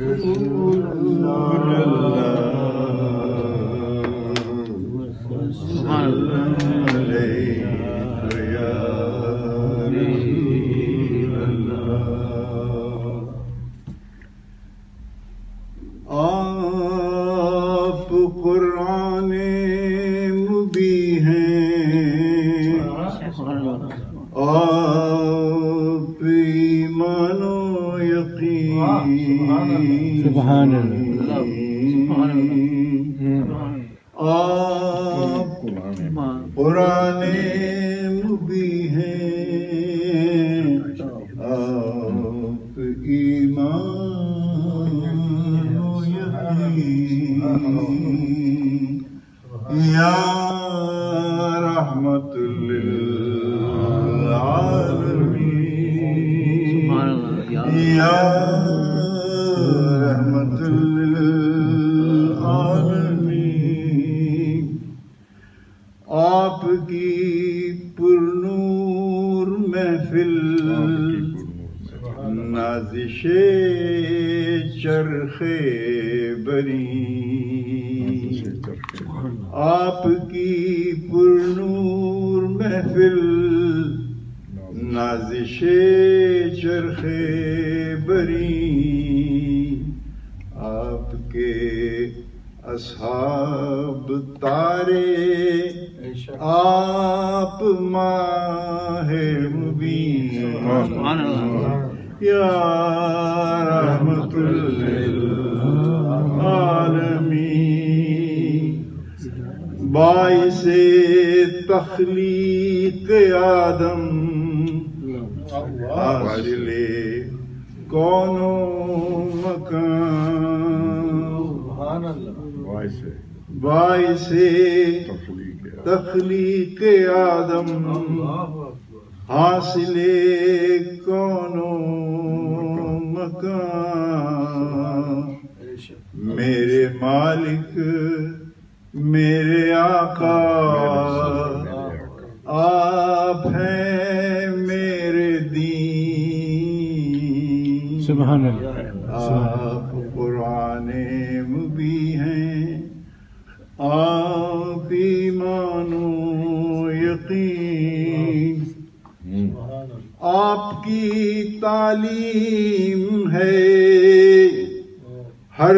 رسول آپ قرآن مبین ہیں، آپ ایمان و یقین، سبحان اللہ، آپ قرآن مبین ہیں، آپ ایمان و یقین، یا رحمت للعالمین، یا رحمت للعالمین، آپ کی پرنور محفل نازش چرخ بری، آپ کی پرنور محفل نازش چرخ بری، آپ کے اصحاب تارے، آپ ماہ مبین، یا رحمت للعالمین، باعث تخلیق آدم، حاصل کون و مکان، باعث تخلیق آدم، حاصل کون و مکان، میرے مالک میرے آقا آپ ہیں میرے دین، سبحان اللہ، آپ قرآن مبین ہیں، آپ ایمان و یقین، آپ کی تعلیم ہے ہر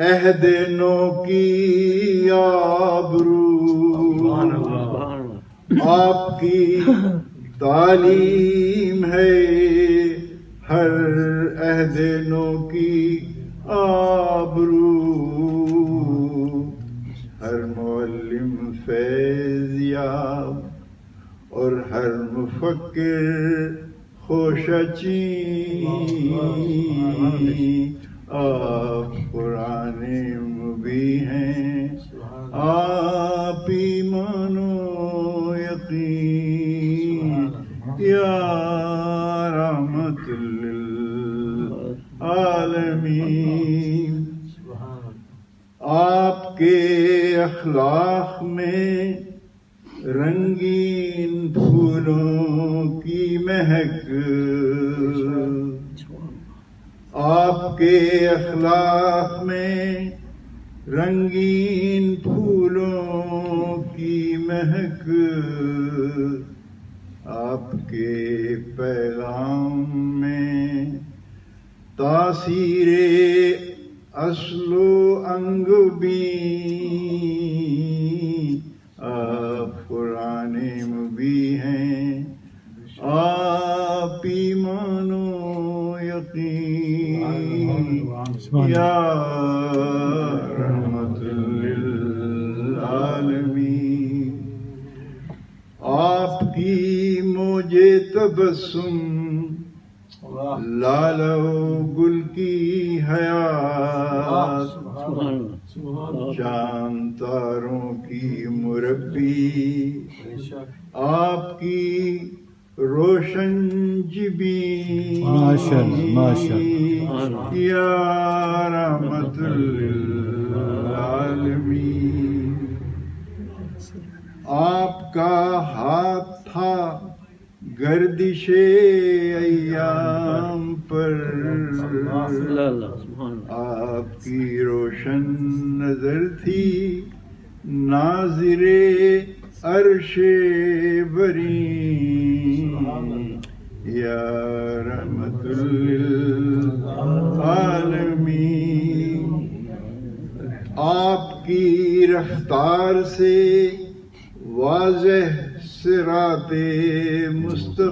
عہد نو کی آبرو، آپ کی تعلیم ہے ہر عہد نو کی آبرو، ہر معلم فیض یاب اور ہر مفکر خوشچین، آپ قرآن مبین ہیں، آپ ایمان و یقین، یا رحمت للعالمین، آپ کے اخلاق میں رنگین پھولوں کی مہک، آپ کے اخلاق میں رنگین پھولوں کی مہک، آپ کے پیغام میں تاثیر اصل و انگ بھی، آپ قرآن مبین ہیں، آپ ایمان و یقین، یا رحمت للعالمین، آپ کی موج تبسم لال و گل کی حیات، چاند تاروں کی مربی، آپ کی روشن جبین، یا رحمت للعالمین، آپ کا ہاتھ تھا گردش ایام پر اللہ سبحان اللہ. آپ کی روشن نظر تھی ناظر عرش بری یا رحمت للعالمین. آپ کی رفتار سے واضح صراط مستقیم،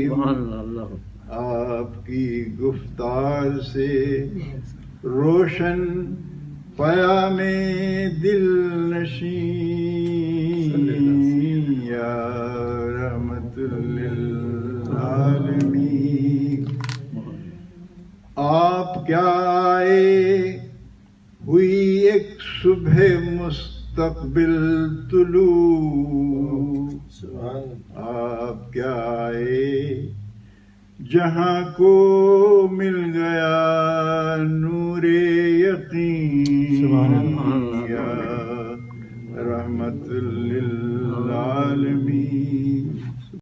سبحان اللہ. اللہ آپ کی گفتار سے روشن پیام دل نشین یا رحمت للعالمین. آپ کیا آئے ہوئی ایک صبح مستقبل طلوع، آپ کیا آئے جہاں کو مل گیا نور یقین سبحان اللہ. یا